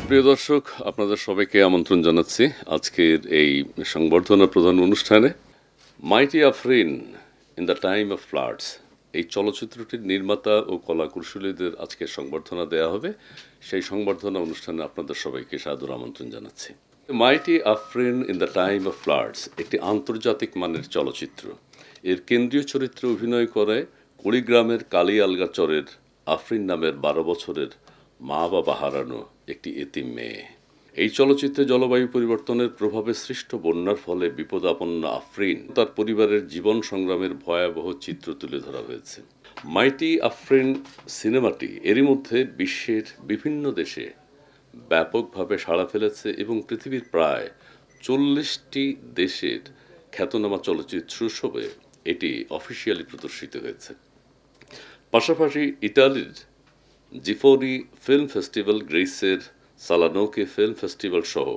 প্রিয় দর্শক, আপনাদের সবাইকে আমন্ত্রণ জানাচ্ছি আজকের এই সংবর্ধনা প্রধান অনুষ্ঠানে। Mighty Afrin in the time of floods এই চলচ্চিত্রটির নির্মাতা ও কলাকুশলীদের আজকে সংবর্ধনা দেওয়া হবে। সেই সংবর্ধনা অনুষ্ঠানে আপনাদের সবাইকে সাদর আমন্ত্রণ জানাচ্ছি। Mighty Afrin in the time of floods একটি আন্তর্জাতিক মানের চলচ্চিত্র। এর কেন্দ্রীয় চরিত্রে অভিনয় করে কুড়িগ্রামের কালিয়ালগাচরের আফরিন নামের 12 বছরের মা বাবা হারানো একটি এতিম মেয়ে। এই চলচ্চিত্রে জলবায়ু পরিবর্তনের প্রভাবে সৃষ্ট বন্যার ফলে বিপদাপন্ন আফরিন তার পরিবারের জীবন সংগ্রামের ভয়াবহ চিত্র তুলে ধরা হয়েছে। মাইটি আফরিন সিনেমাটি এরই মধ্যে বিশ্বের বিভিন্ন দেশে ব্যাপকভাবে সাড়া ফেলেছে এবং পৃথিবীর প্রায় 40টি দেশের খ্যাতনামা চলচ্চিত্র উৎসবে এটি অফিসিয়ালি প্রদর্শিত হয়েছে। পাশাপাশি ইতালির জিফোরি ফিল্ম ফেস্টিভ্যাল, গ্রিসের সালানোকে ফিল্ম ফেস্টিভ্যাল সহ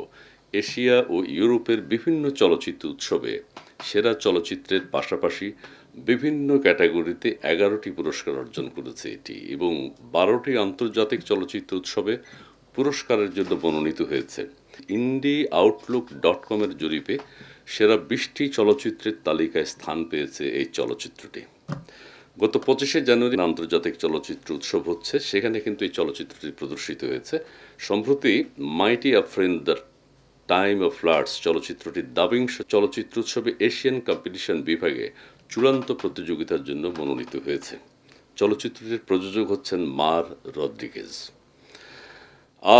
এশিয়া ও ইউরোপের বিভিন্ন চলচ্চিত্র উৎসবে সেরা চলচ্চিত্রের পাশাপাশি বিভিন্ন ক্যাটাগরিতে 11টি পুরস্কার অর্জন করেছে এটি এবং 12টি আন্তর্জাতিক চলচ্চিত্র উৎসবে পুরস্কারের জন্য মনোনীত হয়েছে। ইন্ডি আউটলুক.com-এর জরিপে সেরা 20টি চলচ্চিত্রের তালিকায় স্থান পেয়েছে এই চলচ্চিত্রটি। গত 25শে জানুয়ারি আন্তর্জাতিক চলচ্চিত্র উৎসব হচ্ছে, সেখানে কিন্তু এই চলচ্চিত্রটি প্রদর্শিত হয়েছে। সম্প্রতি mighty Afrin the time of floods চলচ্চিত্রটি দাবিং চলচ্চিত্র উৎসবে এশিয়ান কম্পিটিশন বিভাগে চূড়ান্ত প্রতিযোগিতার জন্য মনোনীত হয়েছে। চলচ্চিত্রটির প্রযোজক হচ্ছেন মার রদ্রিগেজ।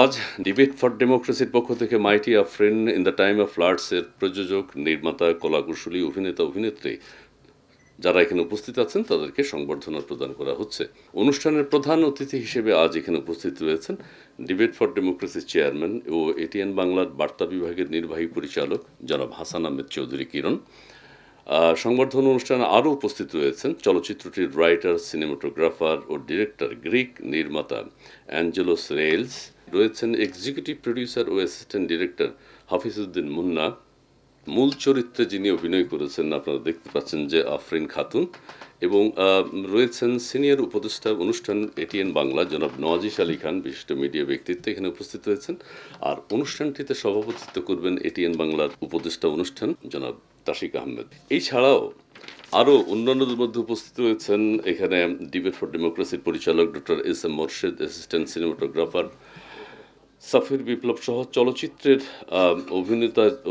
আজ ডিবেট ফর ডেমোক্রেসির পক্ষ থেকে mighty Afrin in the time of ফ্লাডসের প্রযোজক, নির্মাতা, কলাকুশলী, অভিনেতা, অভিনেত্রী যারা এখানে উপস্থিত আছেন তাদেরকে সংবর্ধনা প্রদান করা হচ্ছে। অনুষ্ঠানের প্রধান অতিথি হিসেবে আজ এখানে উপস্থিত রয়েছেন ডিবেট ফর ডেমোক্রেসির চেয়ারম্যান ও এটিএন বাংলার বার্তা বিভাগের নির্বাহী পরিচালক জনাব হাসান আহমেদ চৌধুরী কিরণ। সংবর্ধনা অনুষ্ঠানে আরও উপস্থিত রয়েছেন চলচ্চিত্রটির রাইটার, সিনেমাটোগ্রাফার ও ডিরেক্টর, গ্রিক নির্মাতা অ্যাঞ্জেলোস রেলস, রয়েছেন এক্সিকিউটিভ প্রডিউসার ও অ্যাসিস্ট্যান্ট ডিরেক্টর হাফিজউদ্দিন মুন্না। মূল চরিত্রে যিনি অভিনয় করেছেন আপনারা দেখতে পাচ্ছেন যে আফরিন খাতুন, এবং রয়েছেন সিনিয়র উপদেষ্টা অনুষ্ঠান এটিএন বাংলা জনাব নওয়াজিশ আলী খান, বিশিষ্ট মিডিয়া ব্যক্তিত্ব এখানে উপস্থিত হয়েছেন। আর অনুষ্ঠানটিতে সভাপতিত্ব করবেন এটিএন বাংলার উপদেষ্টা অনুষ্ঠান জনাব তাশিক আহমেদ। এই ছাড়াও আরও অন্যান্যদের মধ্যে উপস্থিত রয়েছেন এখানে ডিবেট ফর ডেমোক্রেসির পরিচালক doctor S M Morshed, assistant cinematographer Safir Biplob সহ চলচ্চিত্রের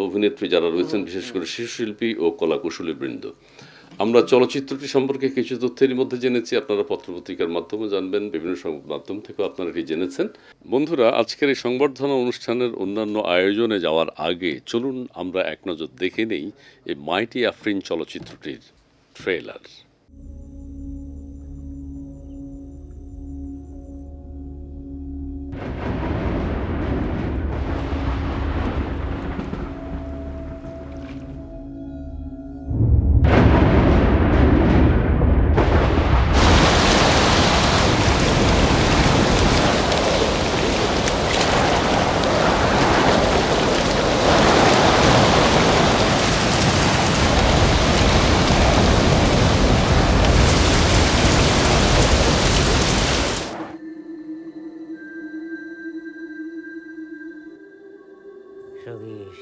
অভিনেত্রী যারা রয়েছেন, বিশেষ করে শিশুশিল্পী ও কলাকুশলী বৃন্দ। আমরা চলচ্চিত্রটি সম্পর্কে কিছু তথ্যের মধ্যে জেনেছি, আপনারা পত্রপত্রিকার মাধ্যমে জানবেন, বিভিন্ন সংবাদ মাধ্যম থেকেও আপনারা এটি জেনেছেন। বন্ধুরা, আজকের এই সংবর্ধনা অনুষ্ঠানের অন্যান্য আয়োজনে যাওয়ার আগে চলুন আমরা এক নজর দেখে নেই এই মাইটি আফরিন চলচ্চিত্রটির ট্রেলার।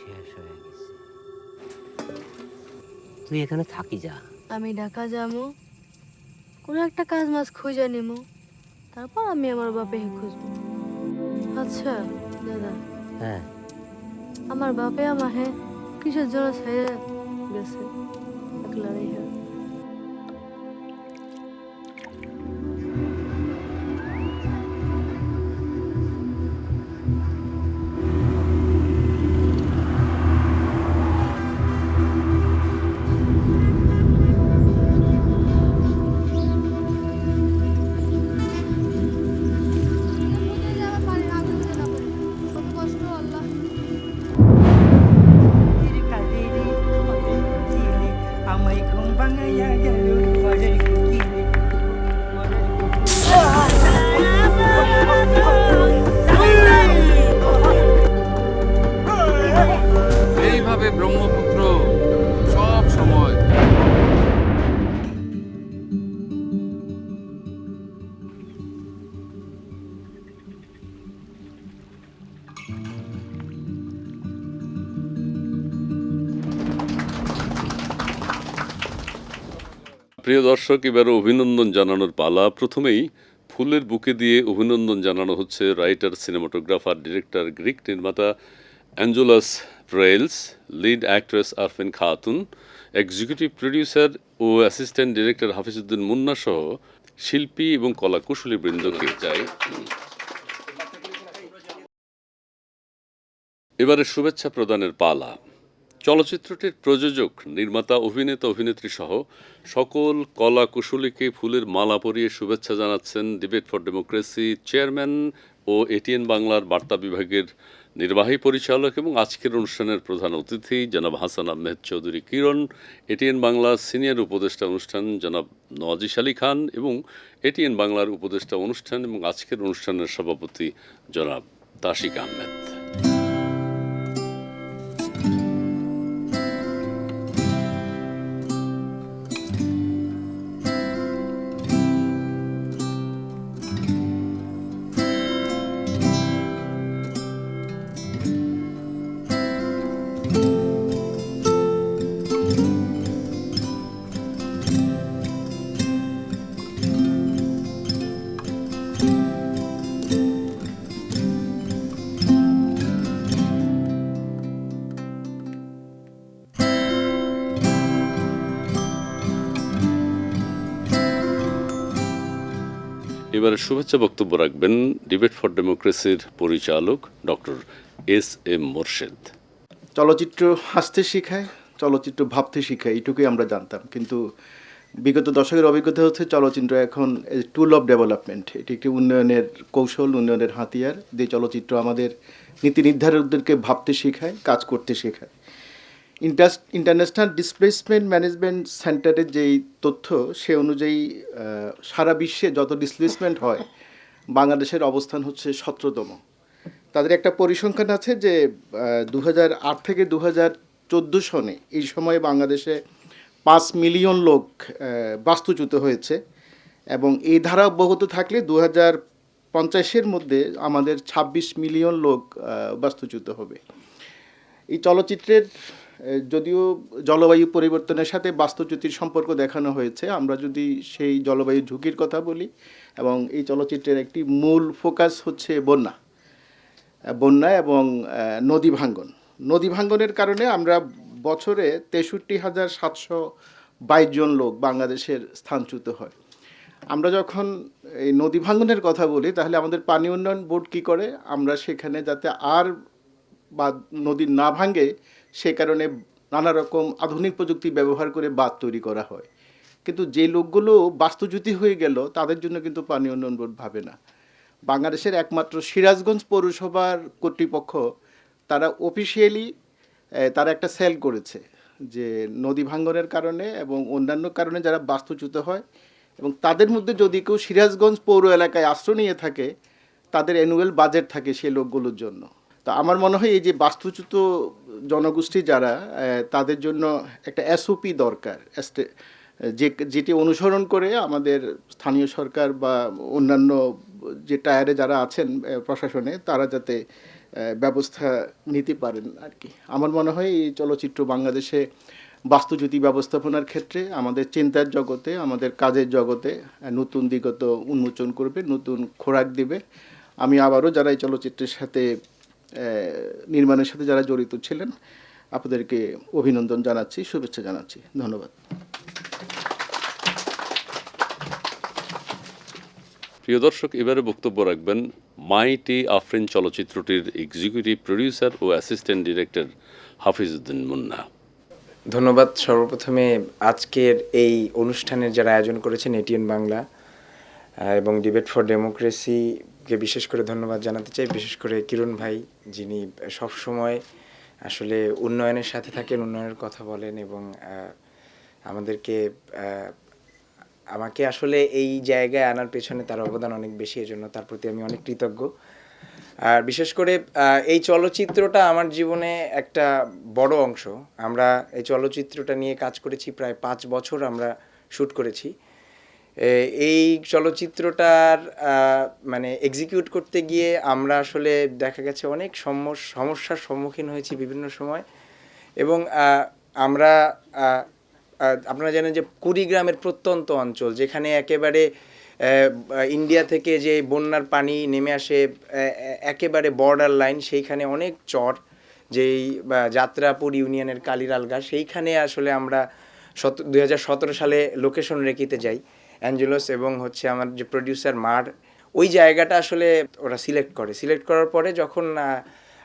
শেষ হয়ে গেছে, তুই এখানে থাকি যা। আমি ঢাকা যাবো, কোনো একটা কাজ মাছ খুঁজে নিমু, তারপর আমি আমার বাপে খুঁজবো। আচ্ছা দাদা, হ্যাঁ, আমার বাপে আমাহে কিসের জন্য ছেড়ে গেছে একলা রেখে? আমায় ঘুম প্রিয় দর্শক, এবারে অভিনন্দন জানানোর পালা। প্রথমেই ফুলের বুকে দিয়ে অভিনন্দন জানানো হচ্ছে রাইটার, সিনেমাটোগ্রাফার, ডিরেক্টর, গ্রিক নির্মাতা অ্যাঞ্জেলাস প্রেলস, lead actress Arfin Khatun, executive producer ও অ্যাসিস্ট্যান্ট ডিরেক্টর হাফিজউদ্দিন মুন্না সহ শিল্পী এবং কলাকুশলী বৃন্দকে চাই এবারে শুভেচ্ছা প্রদানের পালা। চলচ্চিত্রটির প্রযোজক, নির্মাতা, অভিনেতা, অভিনেত্রী সহ সকল কলা কুশলীকে ফুলের মালা পরিয়ে শুভেচ্ছা জানাচ্ছেন ডিবেট ফর ডেমোক্রেসি চেয়ারম্যান ও এটিএন বাংলার বার্তা বিভাগের নির্বাহী পরিচালক এবং আজকের অনুষ্ঠানের প্রধান অতিথি জনাব হাসান আহমেদ চৌধুরী কিরণ, এটিএন বাংলার সিনিয়র উপদেষ্টা অনুষ্ঠান জনাব নওয়াজিশ আলী খান এবং এটিএন বাংলার উপদেষ্টা অনুষ্ঠান এবং আজকের অনুষ্ঠানের সভাপতি জনাব তাশিক আহমেদ। এবারে শুভেচ্ছা বক্তব্য রাখবেন ডিবেট ফর ডেমোক্রেসির পরিচালক ডক্টর এস.এম. মোরশেদ। চলচ্চিত্র হাসতে শেখায়, চলচ্চিত্র ভাবতে শেখায়, এইটুকুই আমরা জানতাম। কিন্তু বিগত দশকের অভিজ্ঞতা হচ্ছে চলচ্চিত্র এখন টুল অফ ডেভেলপমেন্ট, এটি একটি উন্নয়নের কৌশল, উন্নয়নের হাতিয়ার। যে চলচ্চিত্র আমাদের নীতি নির্ধারকদেরকে ভাবতে শেখায়, কাজ করতে শেখায়। ইন্টারন্যাশনাল ডিসপ্লেসমেন্ট ম্যানেজমেন্ট সেন্টারের যেই তথ্য, সে অনুযায়ী সারা বিশ্বে যত ডিসপ্লেসমেন্ট হয় বাংলাদেশের অবস্থান হচ্ছে 17তম। তাদের একটা পরিসংখ্যান আছে যে 2008 থেকে 2014 সনে এই সময়ে বাংলাদেশে 5 মিলিয়ন লোক বাস্তুচ্যুত হয়েছে এবং এই ধারা অব্যাহত থাকলে 2050-এর মধ্যে আমাদের 26 মিলিয়ন লোক বাস্তুচ্যুত হবে। এই চলচ্চিত্রের যদিও জলবায়ু পরিবর্তনের সাথে বাস্তুচ্যুতির সম্পর্ক দেখানো হয়েছে, আমরা যদি সেই জলবায়ু ঝুঁকির কথা বলি, এবং এই চলচ্চিত্রের একটি মূল ফোকাস হচ্ছে বন্যা এবং নদী ভাঙ্গনের কারণে আমরা বছরে 63,722 জন লোক বাংলাদেশের স্থানচ্যুত হয়। আমরা যখন এই নদী ভাঙ্গনের কথা বলি, তাহলে আমাদের পানি উন্নয়ন বোর্ড কী করে, আমরা সেখানে যাতে আর বা নদী না ভাঙে সে কারণে নানা রকম আধুনিক প্রযুক্তি ব্যবহার করে বাঁধ তৈরি করা হয়। কিন্তু যে লোকগুলো বাস্তুচ্যুতি হয়ে গেল তাদের জন্য কিন্তু পানি উন্নয়ন বোর্ড ভাবে না। বাংলাদেশের একমাত্র সিরাজগঞ্জ পৌরসভার কর্তৃপক্ষ তারা অফিসিয়ালি তারা একটা সেল করেছে যে নদী ভাঙ্গনের কারণে এবং অন্যান্য কারণে যারা বাস্তুচ্যুত হয় এবং তাদের মধ্যে যদি কেউ সিরাজগঞ্জ পৌর এলাকায় আশ্রয় নিয়ে থাকে, তাদের অ্যানুয়াল বাজেট থাকে সেই লোকগুলোর জন্য। তো আমার মনে হয় এই যে বাস্তুচ্যুত জনগোষ্ঠী যারা, তাদের জন্য একটা এসওপি দরকার, যেটি অনুসরণ করে আমাদের স্থানীয় সরকার বা অন্যান্য যে টায়ারে যারা আছেন প্রশাসনে, তারা যাতে ব্যবস্থা নিতে পারেন আর কি। আমার মনে হয় এই চলচ্চিত্র বাংলাদেশে বাস্তুচ্যুতি ব্যবস্থাপনার ক্ষেত্রে আমাদের চিন্তার জগতে, আমাদের কাজের জগতে নতুন দিগত উন্মোচন করবে, নতুন খোরাক দিবে। আমি আবারও যারা এই চলচ্চিত্রের সাথে নির্মাণের সাথে যারা জড়িত ছিলেন, আপনাদেরকে অভিনন্দন জানাচ্ছি, শুভেচ্ছা জানাচ্ছি। ধন্যবাদ। প্রিয় দর্শক, এবারে বক্তব্য রাখবেন মাইটি আফরিন চলচ্চিত্রটির এক্সিকিউটিভ প্রডিউসার ও অ্যাসিস্ট্যান্ট ডিরেক্টর হাফিজউদ্দিন মুন্না। ধন্যবাদ। সর্বপ্রথমে আজকের এই অনুষ্ঠানের যারা আয়োজন করেছেন এটিএন বাংলা এবং ডিবেট ফর ডেমোক্রেসিকে বিশেষ করে ধন্যবাদ জানাতে চাই, বিশেষ করে কিরণ ভাই, যিনি সবসময় আসলে উন্নয়নের সাথে থাকেন, উন্নয়নের কথা বলেন এবং আমাকে আসলে এই জায়গায় আনার পেছনে তার অবদান অনেক বেশি, এজন্য তার প্রতি আমি অনেক কৃতজ্ঞ। আর বিশেষ করে এই চলচ্চিত্রটা আমার জীবনে একটা বড় অংশ। আমরা এই চলচ্চিত্রটা নিয়ে কাজ করেছি প্রায় 5 বছর আমরা শ্যুট করেছি এই চলচ্চিত্রটার মানে এক্সিকিউট করতে গিয়ে আমরা আসলে দেখা গেছে অনেক সমস্যার সম্মুখীন হয়েছি বিভিন্ন সময়, এবং আমরা আপনারা জানেন যে কুড়িগ্রামের প্রত্যন্ত অঞ্চল, যেখানে একেবারে ইন্ডিয়া থেকে যে বন্যার পানি নেমে আসে একেবারে বর্ডার লাইন, সেইখানে অনেক চর, যেই যাত্রাপুর ইউনিয়নের কালিরালগা, সেইখানে আসলে আমরা 2017 সালে লোকেশন রেখিতে যাই অ্যাঞ্জেলোস এবং হচ্ছে আমার যে প্রডিউসার মার, ওই জায়গাটা আসলে ওরা সিলেক্ট করার পরে যখন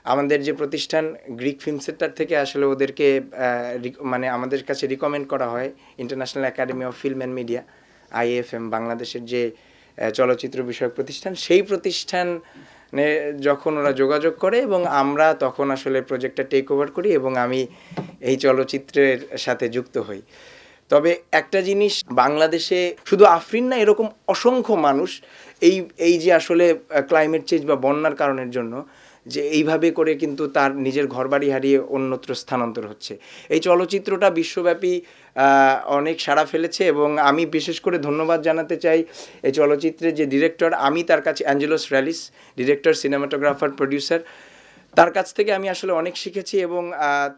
আমাদের যে প্রতিষ্ঠান গ্রিক ফিল্ম সেন্টার থেকে আসলে ওদেরকে মানে আমাদের কাছে রিকমেন্ড করা হয় international academy of film and media, IFM, বাংলাদেশের যে চলচ্চিত্র বিষয়ক প্রতিষ্ঠান, সেই প্রতিষ্ঠানে যখন ওরা যোগাযোগ করে এবং আমরা তখন আসলে প্রজেক্টটা টেক ওভার করি এবং আমি এই চলচ্চিত্রের সাথে যুক্ত হই। তবে একটা জিনিস, বাংলাদেশে শুধু আফরিন না, এরকম অসংখ্য মানুষ এই যে আসলে ক্লাইমেট চেঞ্জ বা বন্যার কারণের জন্য যে এইভাবে করে কিন্তু তার নিজের ঘরবাড়ি হারিয়ে অন্যত্র স্থানান্তর হচ্ছে। এই চলচ্চিত্রটা বিশ্বব্যাপী অনেক সাড়া ফেলেছে এবং আমি বিশেষ করে ধন্যবাদ জানাতে চাই এই চলচ্চিত্রের যে ডিরেক্টর, আমি তার কাছে, অ্যাঞ্জেলোস র্যালিস, ডিরেক্টর, সিনেমাটোগ্রাফার, প্রডিউসার, তার কাছ থেকে আমি আসলে অনেক শিখেছি এবং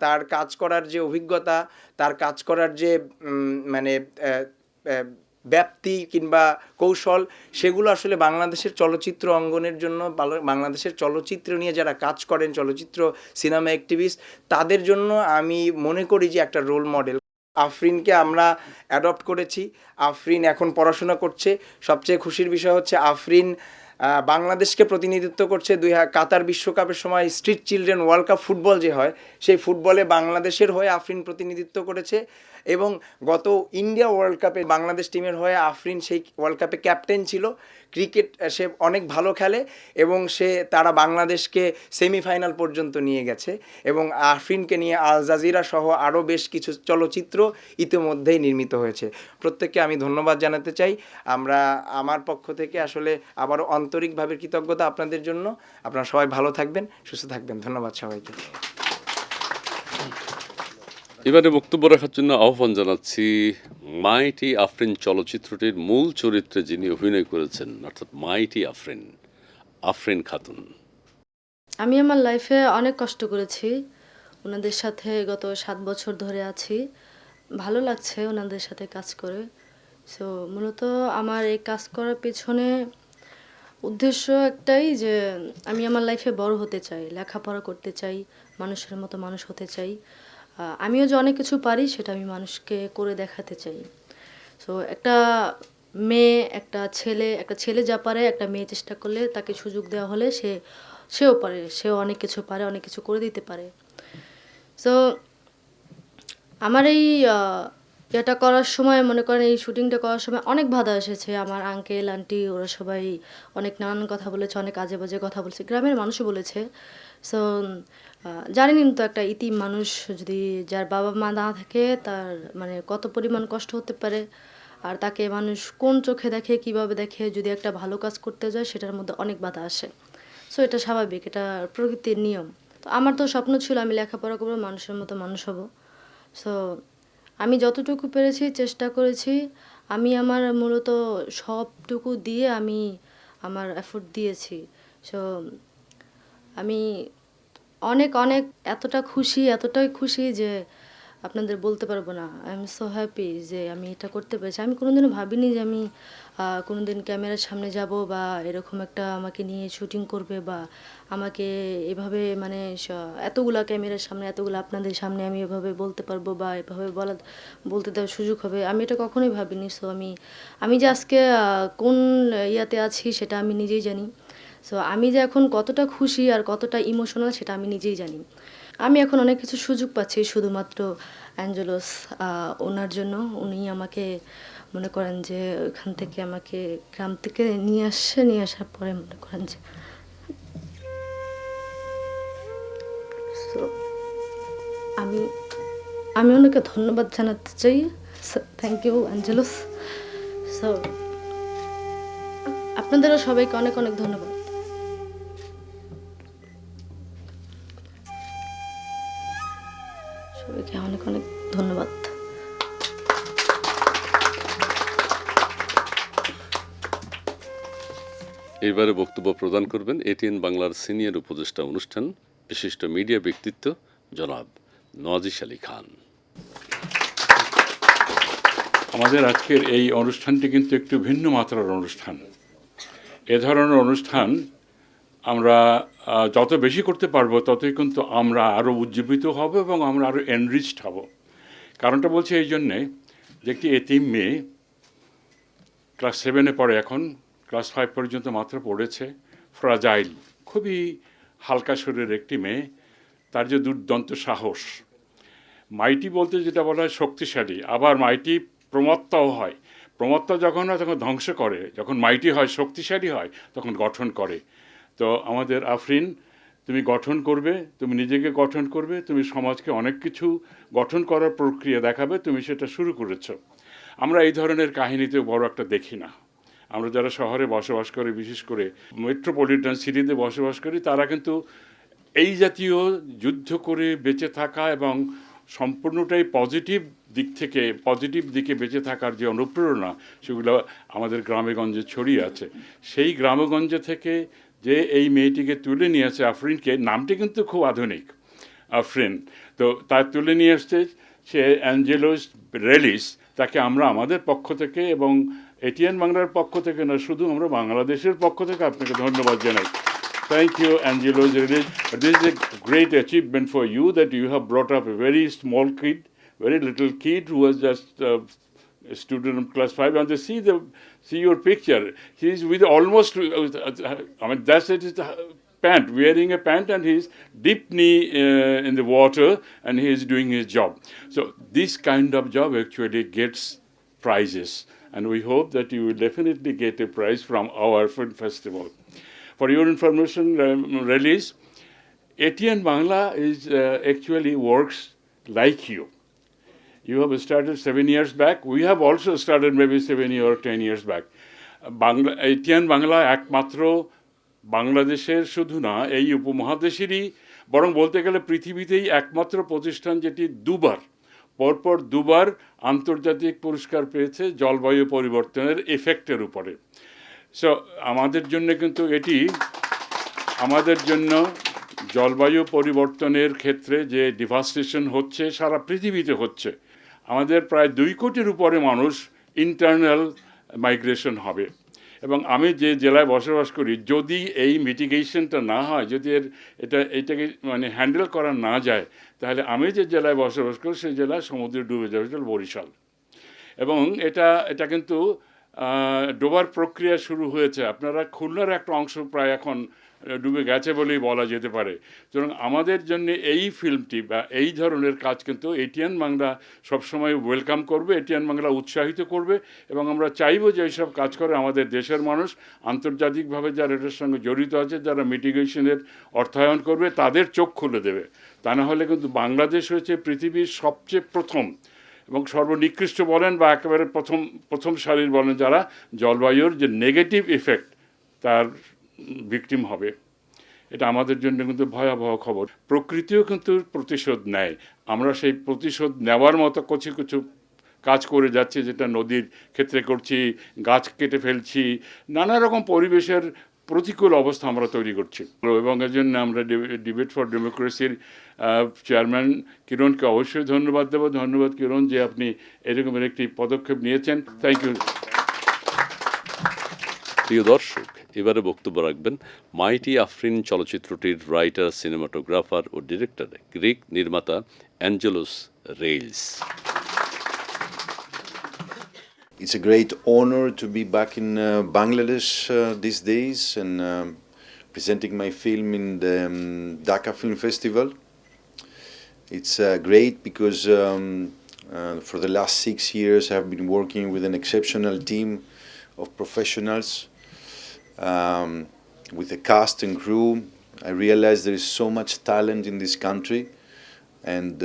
তার কাজ করার যে অভিজ্ঞতা, তার কাজ করার যে মানে ব্যাপ্তি কিংবা কৌশল, সেগুলো আসলে বাংলাদেশের চলচ্চিত্র অঙ্গনের জন্য, বাংলাদেশের চলচ্চিত্র নিয়ে যারা কাজ করেন, চলচ্চিত্র সিনেমা অ্যাক্টিভিস্ট, তাদের জন্য আমি মনে করি যে একটা রোল মডেল। আফরিনকে আমরা অ্যাডপ্ট করেছি, আফরিন এখন পড়াশোনা করছে। সবচেয়ে খুশির বিষয় হচ্ছে আফরিন বাংলাদেশকে প্রতিনিধিত্ব করছে। কাতার বিশ্বকাপের সময় street children world cup football যে হয়, সেই ফুটবলে বাংলাদেশের হয়ে আফরিন প্রতিনিধিত্ব করেছে এবং গত ইন্ডিয়া ওয়ার্ল্ড কাপে বাংলাদেশ টিমের হয়ে আফরিন সেই ওয়ার্ল্ড কাপে ক্যাপ্টেন ছিল। ক্রিকেট সে অনেক ভালো খেলে এবং তারা বাংলাদেশকে সেমিফাইনাল পর্যন্ত নিয়ে গেছে এবং আফরিনকে নিয়ে আল জাজিরা সহ আরও বেশ কিছু চলচ্চিত্র ইতিমধ্যেই নির্মিত হয়েছে। প্রত্যেককে আমি ধন্যবাদ জানাতে চাই। আমার পক্ষ থেকে আসলে আবারও আন্তরিকভাবে কৃতজ্ঞতা আপনাদের জন্য। আপনারা সবাই ভালো থাকবেন, সুস্থ থাকবেন। ধন্যবাদ সবাইকে। এবারে বক্তব্য রাখার জন্য আহ্বান জানাচ্ছি মাইটি আফরিন চলচ্চিত্রটির মূল চরিত্রে যিনি অভিনয় করেছেন, অর্থাৎ মাইটি আফরিন, আফরিন খাতুন। আমি আমার লাইফে অনেক কষ্ট করেছি, ওনাদের সাথে গত 7 বছর ধরে আছি। ভালো লাগছে ওনাদের সাথে কাজ করে। সো মূলত আমার এই কাজ করার পেছনে উদ্দেশ্য একটাই, যে আমি আমার লাইফে বড় হতে চাই, লেখাপড়া করতে চাই, মানুষের মতো মানুষ হতে চাই। আমিও যে অনেক কিছু পারি সেটা আমি মানুষকে করে দেখাতে চাই। সো একটা মেয়ে, একটা ছেলে যা পারে, একটা মেয়ে চেষ্টা করলে, তাকে সুযোগ দেওয়া হলে সেও পারে, সেও অনেক কিছু পারে, অনেক কিছু করে দিতে পারে। সো আমার এই এটা করার সময়, মনে করেন এই শুটিংটা করার সময় অনেক বাধা এসেছে। আমার আঙ্কেল আন্টি ওরা সবাই অনেক নানান কথা বলেছে, অনেক আজে বাজে কথা বলেছে, গ্রামের মানুষও বলেছে। সো জানেনই তো, একটা ইতিম মানুষ যদি, যার বাবা মা না থাকে, তার মানে কত পরিমাণ কষ্ট হতে পারে। আর তাকে মানুষ কোন চোখে দেখে, কিভাবে দেখে, যদি একটা ভালো কাজ করতে যায় সেটার মধ্যে অনেক বাধা আসে। সো এটা স্বাভাবিক, এটা প্রকৃতির নিয়ম। তো আমার তো স্বপ্ন ছিল আমি লেখাপড়া করবো, মানুষের মতো মানুষ হব। সো আমি যতটুকু পেরেছি চেষ্টা করেছি। আমি আমার মূলত সবটুকু দিয়ে আমি আমার এফোর্ট দিয়েছি। সো আমি অনেক এতটাই খুশি যে আপনাদের বলতে পারবো না। আই এম সো হ্যাপি যে আমি এটা করতে পেরেছি। আমি কোনোদিনও ভাবিনি যে আমি কোনোদিন ক্যামেরার সামনে যাব বা এরকম একটা আমাকে নিয়ে শুটিং করবে বা আমাকে এভাবে মানে এতগুলা ক্যামেরার সামনে, এতগুলো আপনাদের সামনে আমি এভাবে বলতে পারবো বা এভাবে বলতে দেওয়ার সুযোগ হবে, আমি এটা কখনোই ভাবিনি। সো আমি যে আজকে কোন ইয়াতে আছি সেটা আমি নিজেই জানি। সো আমি যে এখন কতটা খুশি আর কতটা ইমোশনাল সেটা আমি নিজেই জানি। আমি এখন অনেক কিছু সুযোগ পাচ্ছি শুধুমাত্র অ্যাঞ্জেলোস ওনার জন্য। উনি আমাকে মনে করেন যে ওইখান থেকে আমাকে গ্রাম থেকে নিয়ে আসার পরে মনে করেন যে আমি ওনাকে ধন্যবাদ জানাতে চাই। Thank you অ্যাঞ্জেলোস। সো আপনাদেরও সবাইকে অনেক অনেক ধন্যবাদ। সবাইকে অনেক অনেক ধন্যবাদ। এইবারে বক্তব্য প্রদান করবেন এটিএন বাংলার সিনিয়র উপদেষ্টা অনুষ্ঠান বিশিষ্ট মিডিয়া ব্যক্তিত্ব জনাব নওয়াজিশ আলী খান। আমাদের আজকের এই অনুষ্ঠানটি কিন্তু একটু ভিন্ন মাত্রার অনুষ্ঠান। এ ধরনের অনুষ্ঠান আমরা যত বেশি করতে পারবো ততই কিন্তু আমরা আরও উজ্জীবিত হব এবং আমরা আরও এনরিচড হব। কারণটা বলছি এই জন্যে যে একটি এতিম মেয়ে ক্লাস 7-এ পড়ে, এখন ক্লাস 5 পর্যন্ত মাত্র পড়েছে, ফ্রাজাইল, খুবই হালকা শরীরের একটি মেয়ে, তার যে দুর্দান্ত সাহস, মাইটি বলতে যেটা বলা হয় শক্তিশালী, আবার মাইটি প্রমত্তাও হয়। প্রমত্তা যখন হয় তখন ধ্বংস করে, যখন মাইটি হয় শক্তিশালী হয় তখন গঠন করে। তো আমাদের আফরিন, তুমি গঠন করবে, তুমি নিজেকে গঠন করবে, তুমি সমাজকে অনেক কিছু গঠন করার প্রক্রিয়া দেখাবে, তুমি সেটা শুরু করেছ। আমরা এই ধরনের কাহিনীতে বড় একটা দেখি না। আমরা যারা শহরে বসবাস করি, বিশেষ করে মেট্রোপলিটন সিটিতে বসবাস করি, তারা কিন্তু এই জাতীয় যুদ্ধ করে বেঁচে থাকা এবং সম্পূর্ণটাই পজিটিভ দিকে বেঁচে থাকার যে অনুপ্রেরণা, সেগুলো আমাদের গ্রামেগঞ্জে ছড়িয়ে আছে। সেই গ্রামেগঞ্জে থেকে যে এই মেয়েটিকে তুলে নিয়ে আসে, আফরিনকে, নামটি কিন্তু খুব আধুনিক, আফরিন, তো তার তুলে নিয়ে আসছে সে অ্যাঞ্জেলোস রেলিস। তাকে আমরা আমাদের পক্ষ থেকে এবং এটিএন বাংলার পক্ষ থেকে না, শুধু আমরা বাংলাদেশের পক্ষ থেকে আপনাকে ধন্যবাদ জানাই। Thank you, Angelo Zerlis. This is a great achievement for you that you have brought up a very small kid, very little kid who was just a student of class 5. And to see your picture, he is with almost, I mean, that's it, is the pant, wearing a pant, and he's deep knee in the water, and he is doing his job. So this kind of job actually gets prizes, and we hope that you will definitely get a prize from our film festival. For your information, release, ATN Bangla is actually works like you. You have started 7 years back. We have also started maybe 7 or 10 years back. ATN Bangla একমাত্র বাংলাদেশের শুধু না, এই উপমহাদেশেরই বরং বলতে গেলে পৃথিবীতেই একমাত্র প্রতিষ্ঠান যেটি পরপর দুবার আন্তর্জাতিক পুরস্কার পেয়েছে জলবায়ু পরিবর্তনের এফেক্টের উপরে। সো আমাদের জন্য কিন্তু এটি, আমাদের জন্য জলবায়ু পরিবর্তনের ক্ষেত্রে যে ডিভাস্টেশন হচ্ছে সারা পৃথিবীতে হচ্ছে, আমাদের প্রায় 2 কোটির উপরে মানুষ ইন্টারনাল মাইগ্রেশন হবে। এবং আমি যে জেলায় বসবাস করি, যদি এই মিটিগেশনটা না হয়, যদি এটাকে মানে হ্যান্ডেল করা না যায়, তাহলে আমি যে জেলায় বসবাস করি সেই জেলায় সমুদ্রে ডুবে যাবে, বরিশাল। এবং এটা কিন্তু ডোবার প্রক্রিয়া শুরু হয়েছে। আপনারা খুলনার একটা অংশ প্রায় এখন ডুবে গেছে বলেই বলা যেতে পারে। সুতরাং আমাদের জন্য এই ফিল্মটি বা এই ধরনের কাজ কিন্তু এটিএন বাংলা সবসময় ওয়েলকাম করবে, এটিএন বাংলা উৎসাহিত করবে, এবং আমরা চাইবো যে এইসব কাজ করে আমাদের দেশের মানুষ আন্তর্জাতিকভাবে যারা এটার সঙ্গে জড়িত আছে, যারা মিটিগেশনের অর্থায়ন করবে, তাদের চোখ খুলে দেবে। তা না হলে কিন্তু বাংলাদেশ হয়েছে পৃথিবীর সবচেয়ে প্রথম এবং সর্বনিকৃষ্ট বলেন বা একেবারে প্রথম সারির বলেন যারা জলবায়ুর যে নেগেটিভ ইফেক্ট তার ভিকটিম হবে। এটা আমাদের জন্য কিন্তু ভয়াবহ খবর। প্রকৃতিও কিন্তু প্রতিশোধ নেয়। আমরা সেই প্রতিশোধ নেওয়ার মতো কিছু কাজ করে যাচ্ছি, যেটা নদীর ক্ষেত্রে করছি, গাছ কেটে ফেলছি, নানা রকম পরিবেশের প্রতিকূল অবস্থা আমরা তৈরি করছি। এবং এর জন্য আমরা ডিবেট ফর ডেমোক্রেসির চেয়ারম্যান কিরণকে অবশ্যই ধন্যবাদ দেব। ধন্যবাদ কিরণ, যে আপনি এরকমের একটি পদক্ষেপ নিয়েছেন। Thank you. প্রিয় দর্শক, এবারে বক্তব্য রাখবেন মাইটি আফরিন চলচ্চিত্রটির রাইটার, সিনেমাটোগ্রাফার ও ডিরেক্টর, গ্রিক নির্মাতা Angelos Rallis. It's a great honor to be back in Bangladesh these days and presenting my film in the Dhaka Film Festival. It's great because for the last 6 years I've been working with an exceptional team of professionals, with a cast and crew. I realized there is so much talent in this country, and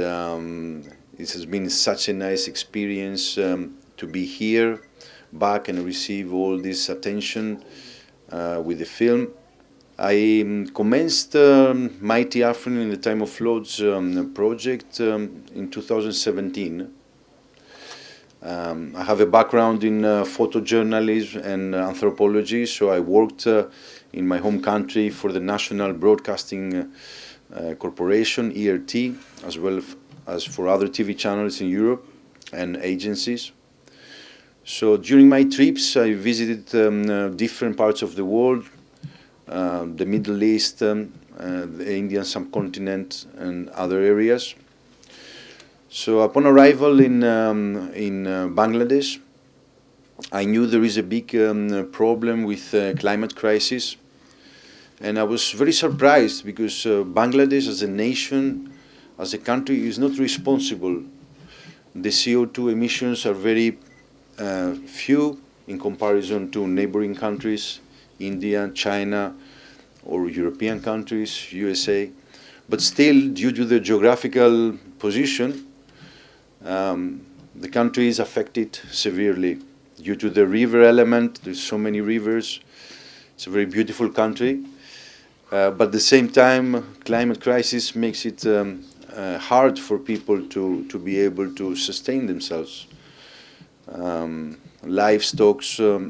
it has been such a nice experience to be here back and receive all this attention with the film. I commenced Mighty Afrin in the Time of Floods project in 2017. I have a background in photojournalism and anthropology, so I worked in my home country for the National Broadcasting Corporation, ERT, as well as for other TV channels in Europe and agencies. So during my trips, I visited different parts of the world, the Middle East, the Indian subcontinent, and other areas. So upon arrival in Bangladesh, I knew there is a big problem with climate crisis, and I was very surprised because Bangladesh as a nation, as a country, is not responsible. The CO2 emissions are very few in comparison to neighboring countries, India, China, or European countries, USA. But still, due to the geographical position, the country is affected severely due to the river element. There's so many rivers. It's a very beautiful country. But at the same time, climate crisis makes it hard for people to be able to sustain themselves. Livestock,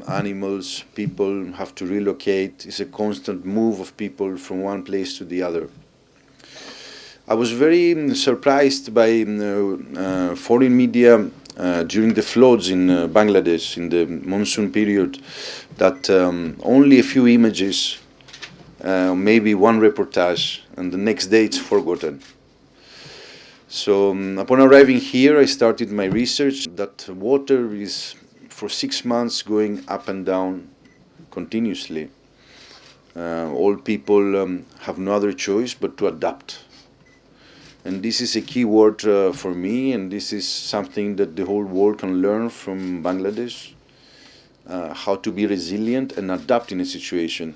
animals, people have to relocate. It's a constant move of people from one place to the other. I was very surprised by foreign media during the floods in Bangladesh in the monsoon period that only a few images, maybe one reportage, and the next day it's forgotten. So upon arriving here, I started my research that water is for 6 months going up and down continuously. All people have no other choice but to adapt. And this is a key word for me, and this is something that the whole world can learn from Bangladesh, how to be resilient and adapt in a situation.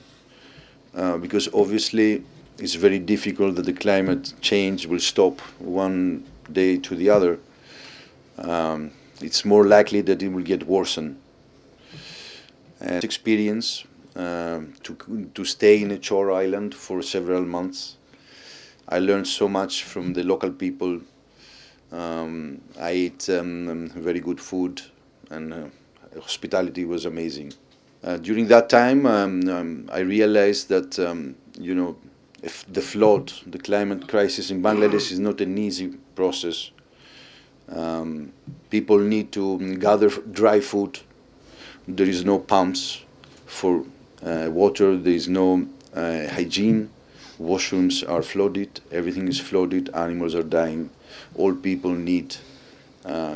Because obviously it's very difficult that the climate change will stop one day to the other. It's more likely that it will get worsened. And experience to stay in a Chor Island for several months. I learned so much from the local people. I ate very good food, and hospitality was amazing. During that time, I realized that if the flood, the climate crisis in Bangladesh is not an easy process. People need to gather dry food. There is no pumps for water. There is no hygiene. Washrooms are flooded. Everything is flooded. Animals are dying. All people need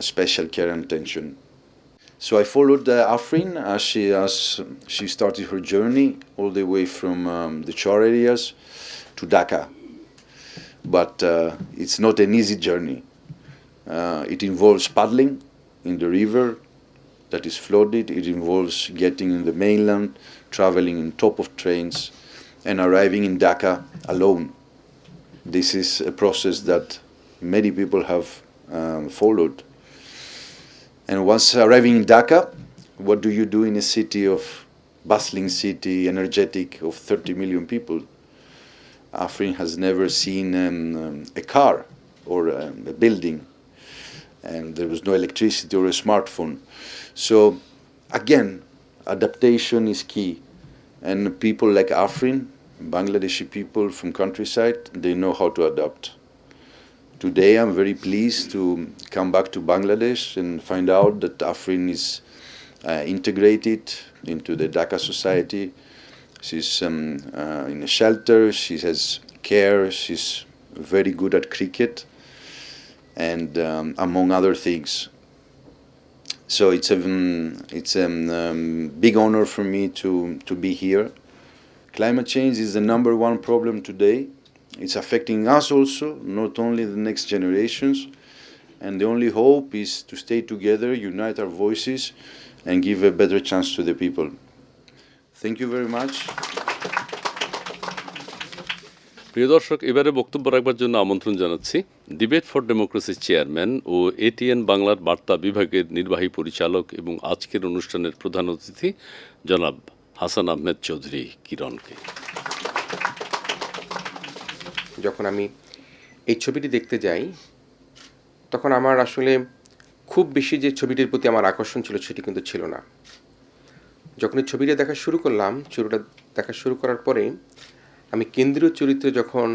special care and attention. So I followed Afrin as she started her journey all the way from the Chor areas to Dhaka. But it's not an easy journey. It involves paddling in the river that is flooded. It involves getting in the mainland, traveling on top of trains, and arriving in Dhaka alone. This is a process that many people have followed. And once arriving in Dhaka, what do you do in a city of bustling city, energetic, of 30 million people? Afrin has never seen a car or a building, and there was no electricity or a smartphone. So again, adaptation is key. And people like Afrin, Bangladeshi people from countryside, they know how to adapt. Today I'm very pleased to come back to Bangladesh and find out that Afrin is integrated into the Dhaka society. She's in a shelter, she has care, she's very good at cricket, and among other things. So it's a big honor for me to be here. Climate change is the #1 problem today. It's affecting us also, not only the next generations. And the only hope is to stay together, unite our voices, and give a better chance to the people. Thank you very much. প্রিয় দর্শক, এবারে বক্তব্য রাখবার জন্য আমন্ত্রণ জানাচ্ছি debate for ডেমোক্রেসির chairman ও এটিএন বাংলার বার্তা বিভাগের নির্বাহী পরিচালক এবং আজকের অনুষ্ঠানের প্রধান অতিথি জনাব হাসান আহমেদ চৌধুরী কিরণকে। যখন আমি এই ছবিটি দেখতে যাই, তখন আমার আসলে খুব বেশি যে ছবিটির প্রতি আমার আকর্ষণ ছিল সেটি কিন্তু ছিল না। যখন এই ছবিটা দেখা শুরু করলাম, ছবিটা দেখা শুরু করার পরে আমি কেন্দ্রীয় চরিত্রে যখন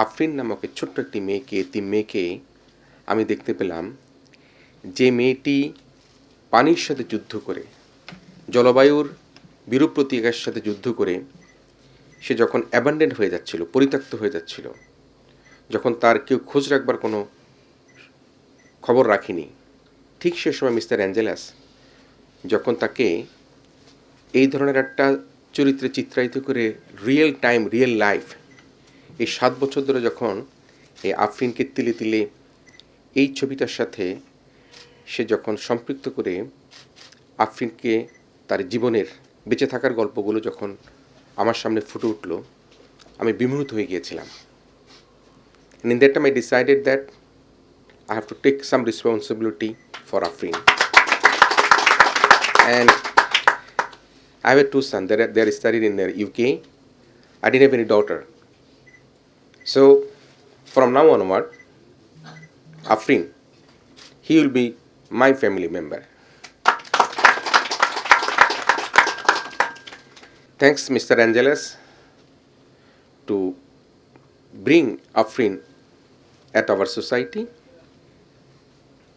আফরিন নামক এই ছোট্ট একটি মেয়েকে, এতিম মেয়েকে আমি দেখতে পেলাম, যে মেয়েটি পানির সাথে যুদ্ধ করে, জলবায়ুর বিরূপ প্রতিকারের সাথে যুদ্ধ করে সে যখন অ্যাবান্ডেন্ট হয়ে যাচ্ছিল, পরিত্যক্ত হয়ে যাচ্ছিল, যখন তার কেউ খোঁজ রাখবার কোনো খবর রাখেনি, ঠিক সে সময় মিস্টার অ্যাঞ্জেলাস যখন তাকে এই ধরনের একটা চরিত্রে চিত্রায়িত করে রিয়েল টাইম, রিয়েল লাইফ, এই 7 বছর ধরে যখন এই আফরিনকে তিলে তিলে এই ছবিটার সাথে সে যখন সম্পৃক্ত করে আফরিনকে তার জীবনের বেঁচে থাকার গল্পগুলো যখন আমার সামনে ফুটে উঠল, আমি বিমোহিত হয়ে গিয়েছিলাম। And in that time I decided that I have to take some responsibility for Afrin. And I have 2 sons. They are studied in the UK. I didn't have any daughter. So from now onward, Afrin, he will be my family member. Thanks, Mr. Angeles, to bring Afrin at our society.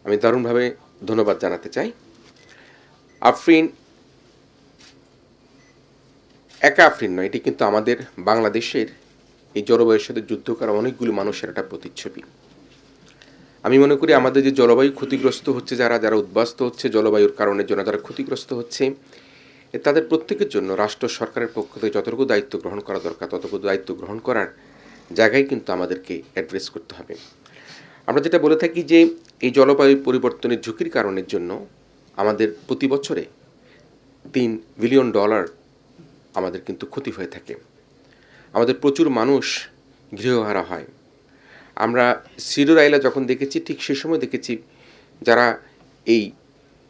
আমি দারুণভাবে ধন্যবাদ জানাতে চাই। আফরিন একা আফরিন নয়, এটি কিন্তু আমাদের বাংলাদেশের এই জলবায়ুর সাথে যুদ্ধ করা অনেকগুলো মানুষের একটা প্রতিচ্ছবি। আমি মনে করি আমাদের যে জলবায়ু ক্ষতিগ্রস্ত হচ্ছে, যারা উদ্বাস্ত হচ্ছে জলবায়ুর কারণের জন্য, যারা ক্ষতিগ্রস্ত হচ্ছে, তাদের প্রত্যেকের জন্য রাষ্ট্র সরকারের পক্ষ থেকে যতটুকু দায়িত্ব গ্রহণ করা দরকার ততটুকু দায়িত্ব গ্রহণ করার জায়গায় কিন্তু আমাদেরকে অ্যাড্রেস করতে হবে। আমরা যেটা বলে থাকি যে এই জলবায়ু পরিবর্তনের ঝুঁকির কারণের জন্য আমাদের প্রতি বছরে $3 বিলিয়ন আমাদের কিন্তু ক্ষতি হয়ে থাকে। আমাদের প্রচুর মানুষ গৃহহারা হয়। আমরা সিডর আইলা যখন দেখেছি, ঠিক সে সময় দেখেছি যারা এই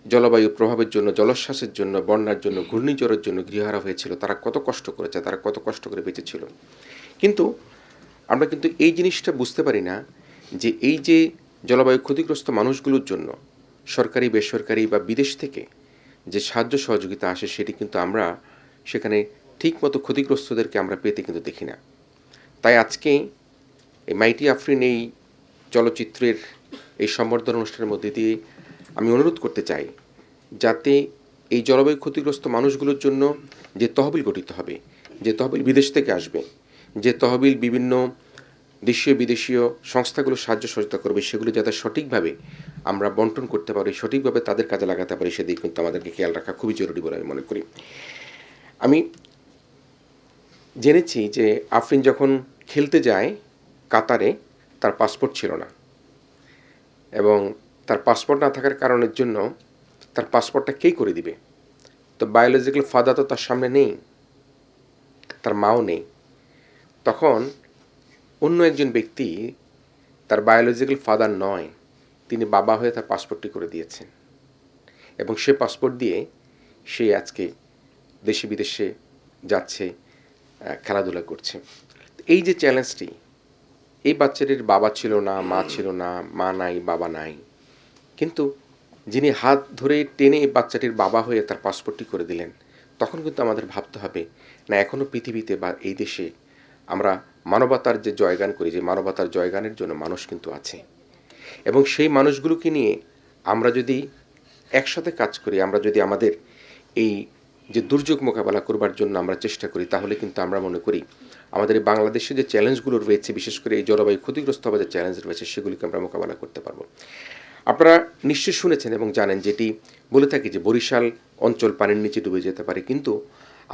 জলবায়ুর প্রভাবের জন্য, জলোচ্ছ্বাসের জন্য, বন্যার জন্য, ঘূর্ণিঝড়ের জন্য গৃহহারা হয়েছিল, তারা কত কষ্ট করেছে, তারা কত কষ্ট করে বেঁচেছিল। কিন্তু আমরা কিন্তু এই জিনিসটা বুঝতে পারি না যে এই যে জলবায়ু ক্ষতিগ্রস্ত মানুষগুলোর জন্য সরকারি, বেসরকারি বা বিদেশ থেকে যে সাহায্য সহযোগিতা আসে, সেটি কিন্তু আমরা সেখানে ঠিকমতো ক্ষতিগ্রস্তদেরকে আমরা পেতে কিন্তু দেখি না। তাই আজকে এই মাইটি আফরিন এই চলচ্চিত্রের এই সম্বর্ধনা অনুষ্ঠানের মধ্যে দিয়ে আমি অনুরোধ করতে চাই যাতে এই জলবায়ু ক্ষতিগ্রস্ত মানুষগুলোর জন্য যে তহবিল গঠিত হবে, যে তহবিল বিদেশ থেকে আসবে, যে তহবিল বিভিন্ন দেশীয় বিদেশীয় সংস্থাগুলো সাহায্য সহযোগিতা করবে, সেগুলো যাতে সঠিকভাবে আমরা বন্টন করতে পারি, সঠিকভাবে তাদের কাজে লাগাতে পারি, সেদিকে কিন্তু আমাদেরকে খেয়াল রাখা খুবই জরুরি বলে আমি মনে করি। আমি জেনেছি যে আফরিন যখন খেলতে যায় কাতারে, তার পাসপোর্ট ছিল না, এবং তার পাসপোর্ট না থাকার কারণের জন্য তার পাসপোর্টটা কে করে দিবে? তো বায়োলজিক্যাল ফাদার তো তার সামনে নেই, তার মাও নেই। তখন অন্য একজন ব্যক্তি, তার বায়োলজিক্যাল ফাদার নয়, তিনি বাবা হয়ে তার পাসপোর্টটি করে দিয়েছেন, এবং সে পাসপোর্ট দিয়ে সে আজকে দেশে বিদেশে যাচ্ছে, খেলাধুলা করছে। এই যে চ্যালেঞ্জটি, এই বাচ্চাটির বাবা ছিল না, মা ছিল না, মা নাই, বাবা নাই, কিন্তু যিনি হাত ধরে টেনে এই বাচ্চাটির বাবা হয়ে তার পাসপোর্টটি করে দিলেন, তখন কিন্তু আমাদের ভাবতে হবে না, এখনও পৃথিবীতে বা এই দেশে আমরা মানবতার যে জয়গান করি, যে মানবতার জয়গানের জন্য মানুষ কিন্তু আছে, এবং সেই মানুষগুলোকে নিয়ে আমরা যদি একসাথে কাজ করি, আমরা যদি আমাদের এই যে দুর্যোগ মোকাবেলা করবার জন্য আমরা চেষ্টা করি, তাহলে কিন্তু আমরা মনে করি আমাদের এই বাংলাদেশে যে চ্যালেঞ্জগুলো রয়েছে, বিশেষ করে এই জলবায়ু ক্ষতিগ্রস্ত হওয়ার যে চ্যালেঞ্জ রয়েছে, সেগুলিকে আমরা মোকাবেলা করতে পারবো। আপনারা নিশ্চয়ই শুনেছেন এবং জানেন, যেটি বলে থাকি যে বরিশাল অঞ্চল পানির নিচে ডুবে যেতে পারে, কিন্তু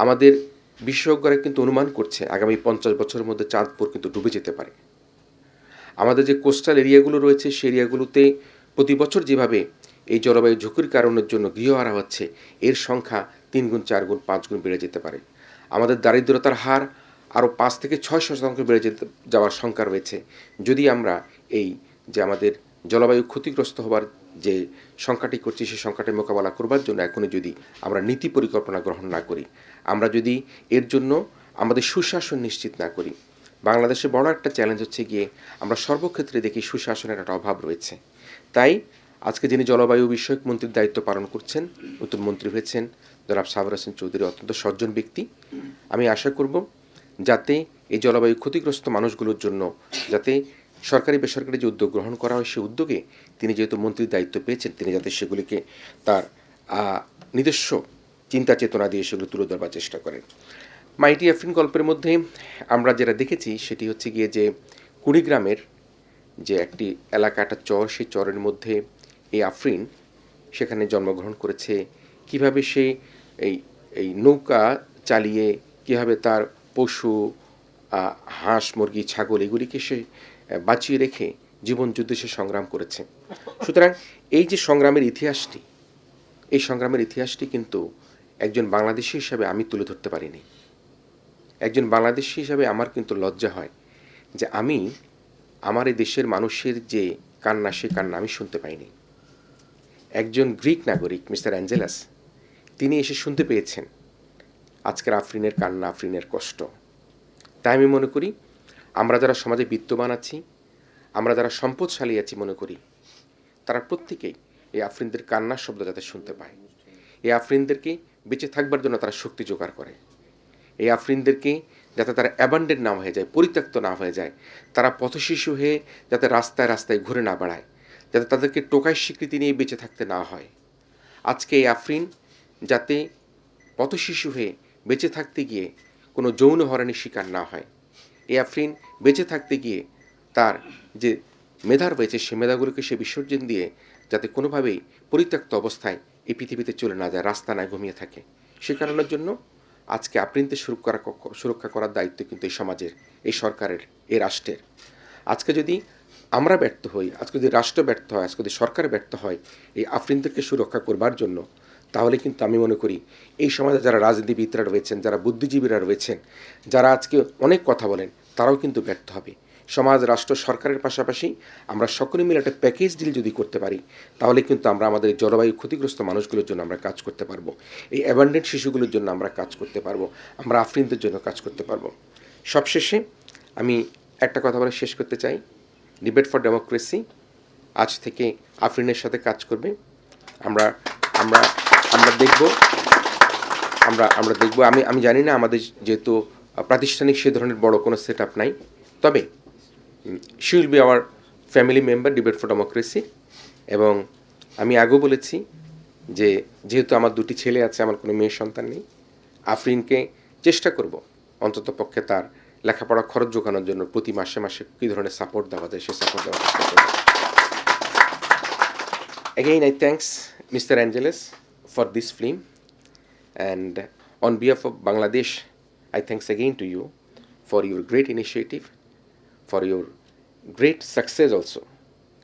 আমাদের বিশেষজ্ঞরা কিন্তু অনুমান করছে আগামী 50 বছরের মধ্যে চাঁদপুর কিন্তু ডুবে যেতে পারে। আমাদের যে কোস্টাল এরিয়াগুলো রয়েছে, সেই এরিয়াগুলোতে প্রতি বছর যেভাবে এই জলবায়ু ঝুঁকির কারণের জন্য গৃহহারা হচ্ছে, এর সংখ্যা 3 গুণ, 4 গুণ, 5 গুণ বেড়ে যেতে পারে। আমাদের দারিদ্রতার হার আরও 5 থেকে 6% বেড়ে যাওয়ার সংখ্যা রয়েছে, যদি আমরা এই যে আমাদের জলবায়ু ক্ষতিগ্রস্ত হওয়ার যে সংখ্যাটি করছি, সেই সংখ্যাটি মোকাবেলা করবার জন্য এখনই যদি আমরা নীতি পরিকল্পনা গ্রহণ না করি, আমরা যদি এর জন্য আমাদের সুশাসন নিশ্চিত না করি। বাংলাদেশে বড় একটা চ্যালেঞ্জ হচ্ছে গিয়ে আমরা সর্বক্ষেত্রে দেখি সুশাসনের একটা অভাব রয়েছে। তাই আজকে যিনি জলবায়ু বিষয়ক মন্ত্রীর দায়িত্ব পালন করছেন, নতুন মন্ত্রী হয়েছেন জনাব সাবর হোসেন চৌধুরী অত্যন্ত সজ্জন ব্যক্তি। আমি আশা করব যাতে এই জলবায়ু ক্ষতিগ্রস্ত মানুষগুলোর জন্য যাতে সরকারি বেসরকারি যে উদ্যোগ গ্রহণ করা হয় সেই উদ্যোগে তিনি যেহেতু মন্ত্রীর দায়িত্ব পেয়েছেন তিনি যাতে সেগুলিকে তার নিজস্ব চিন্তা চেতনা দিয়ে সেগুলো তুলে ধরবার চেষ্টা করেন। মাইটি আফরিন গল্পের মধ্যে আমরা যেটা দেখেছি সেটি হচ্ছে গিয়ে যে কুড়িগ্রামের যে একটি এলাকা একটা চর, সেই চরের মধ্যে এই আফরিন সেখানে জন্মগ্রহণ করেছে। কিভাবে সে এই নৌকা চালিয়ে কীভাবে তার পশু হাঁস মুরগি ছাগল এগুলিকে সে বাঁচিয়ে রেখে জীবন যুদ্ধে সে সংগ্রাম করেছে। সুতরাং এই যে সংগ্রামের ইতিহাসটি, এই সংগ্রামের ইতিহাসটি কিন্তু একজন বাংলাদেশি হিসাবে আমি তুলে ধরতে পারিনি। একজন বাংলাদেশি হিসাবে আমার কিন্তু লজ্জা হয় যে আমি আমার এই দেশের মানুষের যে কান্না সে কান্না আমি শুনতে পাইনি। একজন গ্রিক নাগরিক মিস্টার অ্যাঞ্জেলাস তিনি এসে শুনতে পেয়েছেন আজকের আফরিনের কান্না, আফরিনের কষ্ট। তাই আমি মনে করি আমরা যারা সমাজে বিত্তবান আছি, আমরা যারা সম্পদশালী আছি, মনে করি তারা প্রত্যেকেই এই আফরিনদের কান্নার শব্দ যাতে শুনতে পায়। এই আফরিনদেরকে বেঁচে থাকবার জন্য তারা শক্তি জোগাড় করে। এই আফরিনদেরকে যাতে তারা অ্যাবান্ডেন্ট না হয়ে যায়, পরিত্যক্ত না হয়ে যায়, তারা পথশিশু হয়ে যাতে রাস্তায় রাস্তায় ঘুরে না বেড়ায়, যাতে তাদেরকে টোকাই স্বীকৃতি নিয়ে বেঁচে থাকতে না হয়। আজকে এই আফরিন যাতে পথশিশু হয়ে বেঁচে থাকতে গিয়ে কোনো যৌন হয়রানির শিকার না হয়। এই আফরিন বেঁচে থাকতে গিয়ে তার যে মেধা রয়েছে সে মেধাগুলোকে সে বিসর্জন দিয়ে যাতে কোনোভাবেই পরিত্যক্ত অবস্থায় এই পৃথিবীতে চলে না যায়, রাস্তা না ঘুমিয়ে থাকে। সে কারণের জন্য আজকে আফরিনকে সুরক্ষা করার দায়িত্ব কিন্তু এই সমাজের, এই সরকারের, এই রাষ্ট্রের। আজকে যদি আমরা ব্যর্থ হই, আজকে যদি রাষ্ট্র ব্যর্থ হয়, আজকে যদি সরকার ব্যর্থ হয় এই আফরিনদেরকে সুরক্ষা করবার জন্য, তাহলে কিন্তু আমি মনে করি এই সমাজে যারা রাজনীতিবিদরা রয়েছেন, যারা বুদ্ধিজীবীরা রয়েছেন, যারা আজকে অনেক কথা বলেন, তারাও কিন্তু ব্যর্থ হবে। সমাজ, রাষ্ট্র, সরকারের পাশাপাশি আমরা সকলে মিলে একটা প্যাকেজ ডিল যদি করতে পারি তাহলে কিন্তু আমরা আমাদের জলবায়ু ক্ষতিগ্রস্ত মানুষগুলোর জন্য আমরা কাজ করতে পারবো, এই অ্যাবান্ডেন্ট শিশুগুলোর জন্য আমরা কাজ করতে পারবো, আমরা আফরিনদের জন্য কাজ করতে পারবো। সবশেষে আমি একটা কথা বলে শেষ করতে চাই, ডিবেট ফর ডেমোক্রেসি আজ থেকে আফরিনের সাথে কাজ করবে। আমরা আমরা আমরা দেখব আমরা দেখব আমি জানি না, আমাদের যেহেতু প্রাতিষ্ঠানিক সে ধরনের বড় কোনো সেট আপ নাই, তবে she will be our family member debate for democracy. এবং আমি আগেও বলেছি যে যেহেতু আমার দুটি ছেলে আছে, আমার কোনো মেয়ে সন্তান নেই, আফরিনকে চেষ্টা করব অন্তত পক্ষে তার লেখাপড়া খরচ জোগানোর জন্য প্রতি মাসে মাসে কী ধরনের সাপোর্ট দেওয়া যায় সে সাপোর্ট দেওয়ার চেষ্টা করব। Again, I thanks Mr. Angeles for this film, and on behalf of Bangladesh, I thanks again to you for your great initiative, for your great success also.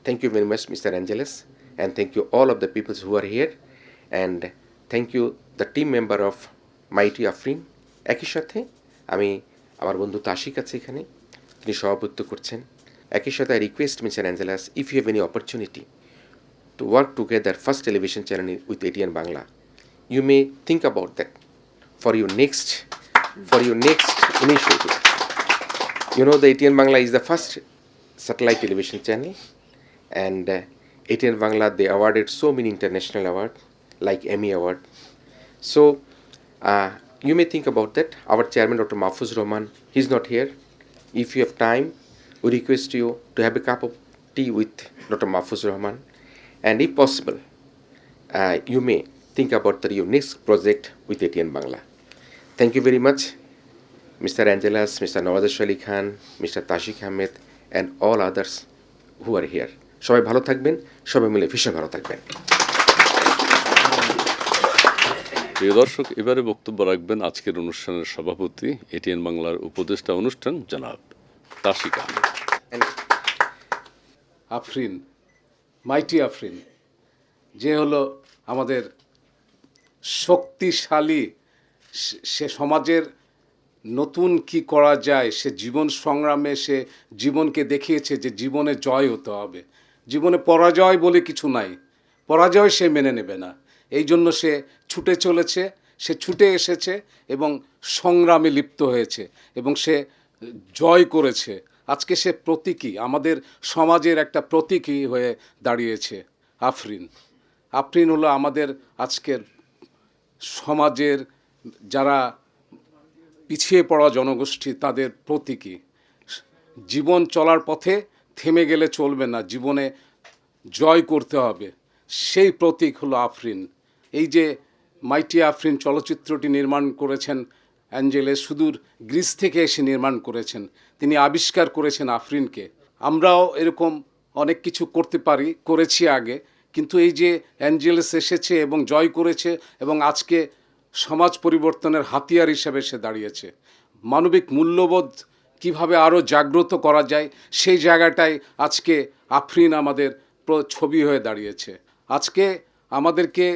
Thank you very much, Mr. Angeles, and thank you all of the people who are here, and thank you the team member of Mighty Afrin. একই সাথে আমি আমার বন্ধু তাশিক আছে এখানে, তিনি সভাপতিত্ব করছেন। একই সাথে I request Mr. Angeles, if you have any opportunity to work together first television channel with ATN Bangla, you may think about that for your next initiative. You know, the ATN Bangla is the first satellite television channel, and ATN Bangla, they awarded so many international awards like Emmy Award. So you may think about that. Our chairman Dr. Mahfuz Rahman, he's not here. If you have time, we request you to have a cup of tea with Dr. Mahfuz Rahman. And if possible, you may think about your next project with ATN Bangla. Thank you very much, Mr. Angelas, Mr. Nawaz Ali Khan, Mr. Tashik Ahmed, and all others who are here. সবাই ভালো থাকবেন, সবাই মিলে ভীষণ ভালো থাকবেন। প্রিয় দর্শক, এবারে বক্তব্য রাখবেন আজকের অনুষ্ঠানের সভাপতি, এটিএন বাংলার উপদেষ্টা অনুষ্ঠান জনাব তাশিক আহমেদ। আফরিন, মাইটি আফরিন, যে হলো আমাদের শক্তিশালী, সে সমাজের নতুন কি করা যায়, সে জীবন সংগ্রামে সে জীবনকে দেখিয়েছে যে জীবনে জয় হতে হবে, জীবনে পরাজয় বলে কিছু নাই, পরাজয় সে মেনে নেবে না। এই জন্য সে ছুটে চলেছে, সে ছুটে এসেছে এবং সংগ্রামে লিপ্ত হয়েছে এবং সে জয় করেছে। আজকে সে প্রতীকী, আমাদের সমাজের একটা প্রতীকী হয়ে দাঁড়িয়েছে আফরিন। আফরিন হলো আমাদের আজকের সমাজের যারা পিছিয়ে পড়া জনগোষ্ঠী তাদের প্রতীকী। জীবন চলার পথে থেমে গেলে চলবে না, জীবনে জয় করতে হবে, সেই প্রতীক হলো আফরিন। এই যে মাইটি আফরিন চলচ্চিত্রটি নির্মাণ করেছেন অ্যাঞ্জেলেস, সুদূর গ্রিস থেকে এসে নির্মাণ করেছেন। তিনি আবিষ্কার করেছেন আফরিনকে। আমরাও এরকম অনেক কিছু করতে পারি, করেছি আগে, কিন্তু এই যে অ্যাঞ্জেলেস এসেছে এবং জয় করেছে এবং আজকে সমাজ পরিবর্তনের হাতিয়ার হিসেবে সে দাঁড়িয়েছে। মানবিক মূল্যবোধ কিভাবে আরও জাগ্রত করা যায় সেই জায়গাটায় আজকে আফরিন আমাদের ছবি হয়ে দাঁড়িয়েছে। আজকে আমাদেরকে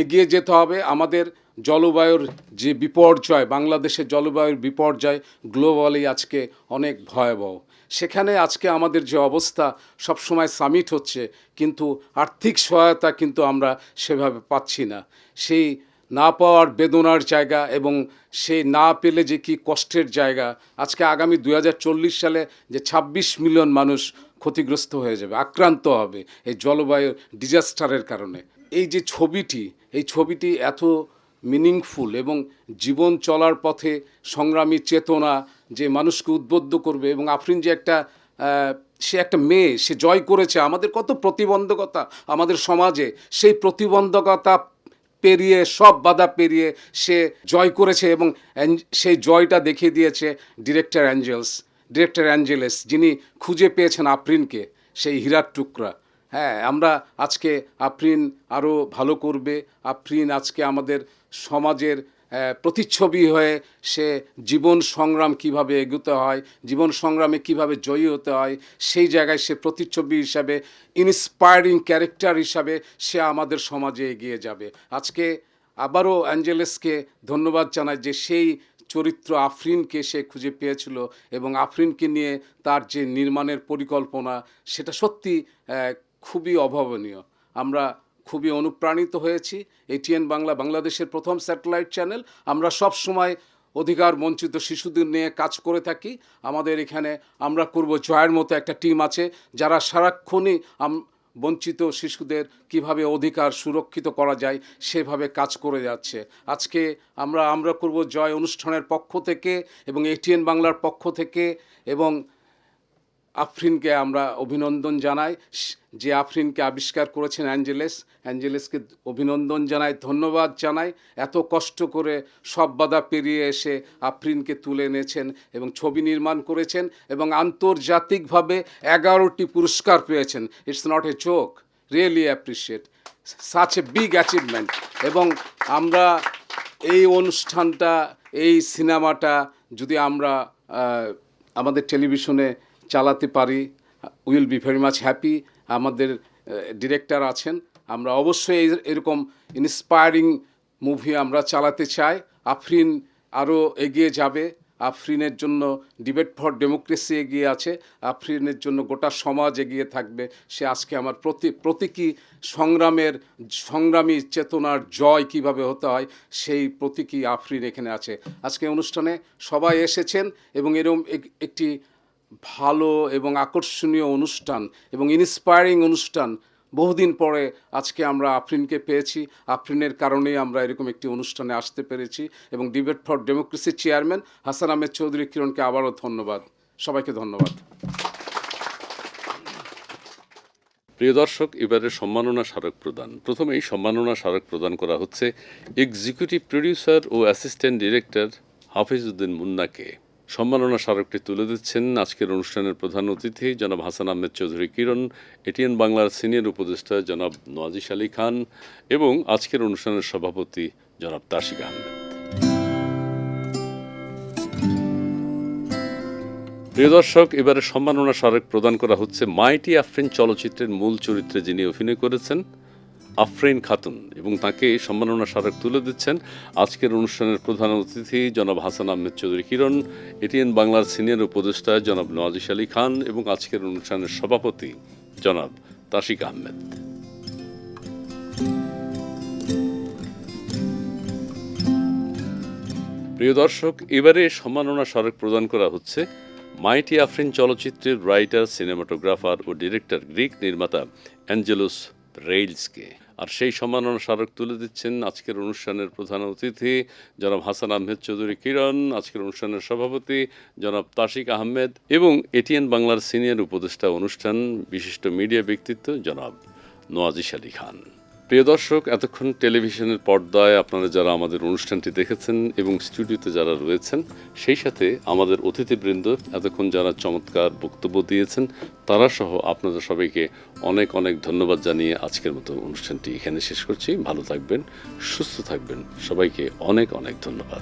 এগিয়ে যেতে হবে। আমাদের জলবায়ুর যে বিপর্যয়, বাংলাদেশের জলবায়ুর বিপর্যয় গ্লোবালি আজকে অনেক ভয়াবহ। সেখানে আজকে আমাদের যে অবস্থা, সবসময় সামিট হচ্ছে কিন্তু আর্থিক সহায়তা কিন্তু আমরা সেভাবে পাচ্ছি না। সেই না পাওয়ার বেদনার জায়গা এবং সেই না পেলে যে কি কষ্টের জায়গা, আজকে আগামী 2040 সালে যে 26 মিলিয়ন মানুষ ক্ষতিগ্রস্ত হয়ে যাবে, আক্রান্ত হবে এই জলবায়ুর ডিজাস্টারের কারণে। এই যে ছবিটি, এই ছবিটি এত মিনিংফুল এবং জীবন চলার পথে সংগ্রামী চেতনা যে মানুষকে উদ্বুদ্ধ করবে। এবং আফরিন যে সে একটা মেয়ে, সে জয় করেছে। আমাদের কত প্রতিবন্ধকতা আমাদের সমাজে, সেই প্রতিবন্ধকতা পেরিয়ে, সব বাধা পেরিয়ে সে জয় করেছে এবং সেই জয়টা দেখিয়ে দিয়েছে ডিরেক্টর অ্যাঞ্জেলেস, যিনি খুঁজে পেয়েছেন আফরিনকে, সেই হীরার টুকরা। হ্যাঁ, আমরা আজকে আফরিন আরও ভালো করবে। আফরিন আজকে আমাদের সমাজের প্রতিচ্ছবি হয়ে সে জীবন সংগ্রাম কিভাবে এগোতে হয়, জীবন সংগ্রামে কিভাবে জয়ী হতে হয়, সেই জায়গায় সে প্রতিচ্ছবি হিসাবে, ইন্সপায়ারিং ক্যারেক্টার হিসাবে সে আমাদের সমাজে এগিয়ে যাবে। আজকে আবারও অ্যাঞ্জেলেসকে ধন্যবাদ জানাই যে সেই চরিত্র আফরিনকে সে খুঁজে পেয়েছিল এবং আফরিনকে নিয়ে তার যে নির্মাণের পরিকল্পনা, সেটা সত্যি খুবই অভাবনীয়। আমরা খুবই অনুপ্রাণিত হয়েছি। এটিএন বাংলা বাংলাদেশের প্রথম স্যাটেলাইট চ্যানেল। আমরা সব সময় অধিকার বঞ্চিত শিশুদের নিয়ে কাজ করে থাকি। আমাদের এখানে আমরা করব জয়ের মতো একটা টিম আছে, যারা সারাক্ষণই বঞ্চিত শিশুদের কিভাবে অধিকার সুরক্ষিত করা যায় সেভাবে কাজ করে যাচ্ছে। আজকে আমরা করব জয় অনুষ্ঠানের পক্ষ থেকে এবং এটিএন বাংলার পক্ষ থেকে, এবং আফরিনকে আমরা অভিনন্দন জানাই। যে আফরিনকে আবিষ্কার করেছেন অ্যাঞ্জেলেসকে অভিনন্দন জানাই, ধন্যবাদ জানাই। এত কষ্ট করে সব বাধা পেরিয়ে এসে আফরিনকে তুলে এনেছেন এবং ছবি নির্মাণ করেছেন এবং আন্তর্জাতিকভাবে 11টি পুরস্কার পেয়েছেন। It's not a joke, really appreciate such a big achievement. এবং আমরা এই অনুষ্ঠানটা, এই সিনেমাটা যদি আমরা আমাদের টেলিভিশনে চালাতে পারি, will be very much happy. আমাদের ডিরেক্টর আছেন, আমরা অবশ্যই এরকম ইন্সপায়ারিং মুভি আমরা চালাতে চাই। আফরিন আরও এগিয়ে যাবে। আফরিনের জন্য ডিবেট ফর ডেমোক্রেসি এগিয়ে আছে, আফরিনের জন্য গোটা সমাজ এগিয়ে থাকবে। সে আজকে আমার প্রতীকী সংগ্রামী চেতনার জয় কিভাবে হতে হয় সেই প্রতীকী আফরিন এখানে আছে। আজকে অনুষ্ঠানে সবাই এসেছেন এবং এরকম একটি ভালো এবং আকর্ষণীয় অনুষ্ঠান এবং ইন্সপায়ারিং অনুষ্ঠান বহুদিন পরে আজকে আমরা আফরিনকে পেয়েছি। আফরিনের কারণেই আমরা এরকম একটি অনুষ্ঠানে আসতে পেরেছি এবং ডিবেট ফর ডেমোক্রেসির চেয়ারম্যান হাসান আহমেদ চৌধুরী কিরণকে আবারও ধন্যবাদ। সবাইকে ধন্যবাদ। প্রিয় দর্শক, এবারে সম্মাননা স্মারক প্রদান। প্রথমেই সম্মাননা স্মারক প্রদান করা হচ্ছে এক্সিকিউটিভ প্রডিউসার ও অ্যাসিস্ট্যান্ট ডিরেক্টর হাফিজউদ্দিন মুন্নাকে। সম্মাননা স্মারকটি তুলে দিচ্ছেন আজকের অনুষ্ঠানের প্রধান অতিথি জনাব হাসান আহমেদ চৌধুরী কিরণ, এটিএন বাংলার সিনিয়র উপদেষ্টা জনাব নওয়াজিশ আলী খান এবং আজকের অনুষ্ঠানের সভাপতি জনাব তাশিক আহমেদ। প্রিয় দর্শক, এবারে সম্মাননা স্মারক প্রদান করা হচ্ছে মাইটি আফরিন চলচ্চিত্রের মূল চরিত্রে যিনি অভিনয় করেছেন আফরিন খাতুন, এবং তাকে সম্মাননা স্মারক তুলে দিচ্ছেন আজকের অনুষ্ঠানের প্রধান অতিথি জনাব হাসান আহমেদ চৌধুরী কিরণ, এটিএন বাংলার সিনিয়র উপদেষ্টা জনাব নওয়াজিশ আলী খান এবং আজকের অনুষ্ঠানের সভাপতি জনাব তাশিক আহমেদ। প্রিয় দর্শক, এবারে সম্মাননা স্মারক প্রদান করা হচ্ছে মাইটি আফরিন চলচ্চিত্রের রাইটার, সিনেমাটোগ্রাফার ও ডিরেক্টর গ্রিক নির্মাতা অ্যাঞ্জেলোস রেইলসকে। আর সেই সম্মাননা স্মারক তুলে দিচ্ছেন আজকের অনুষ্ঠানের প্রধান অতিথি জনাব হাসান আহমেদ চৌধুরী কিরণ, আজকের অনুষ্ঠানের সভাপতি জনাব তাশিক আহমেদ এবং এটিএন বাংলার সিনিয়র উপদেষ্টা অনুষ্ঠান বিশিষ্ট মিডিয়া ব্যক্তিত্ব জনাব নওয়াজিশ আলী খান। প্রিয় দর্শক, এতক্ষণ টেলিভিশনের পর্দায় আপনারা যারা আমাদের অনুষ্ঠানটি দেখেছেন এবং স্টুডিওতে যারা রয়েছেন, সেই সাথে আমাদের অতিথিবৃন্দ এতক্ষণ যারা চমৎকার বক্তব্য দিয়েছেন তারা সহ আপনাদের সবাইকে অনেক অনেক ধন্যবাদ জানিয়ে আজকের মতো অনুষ্ঠানটি এখানে শেষ করছি। ভালো থাকবেন, সুস্থ থাকবেন, সবাইকে অনেক অনেক ধন্যবাদ।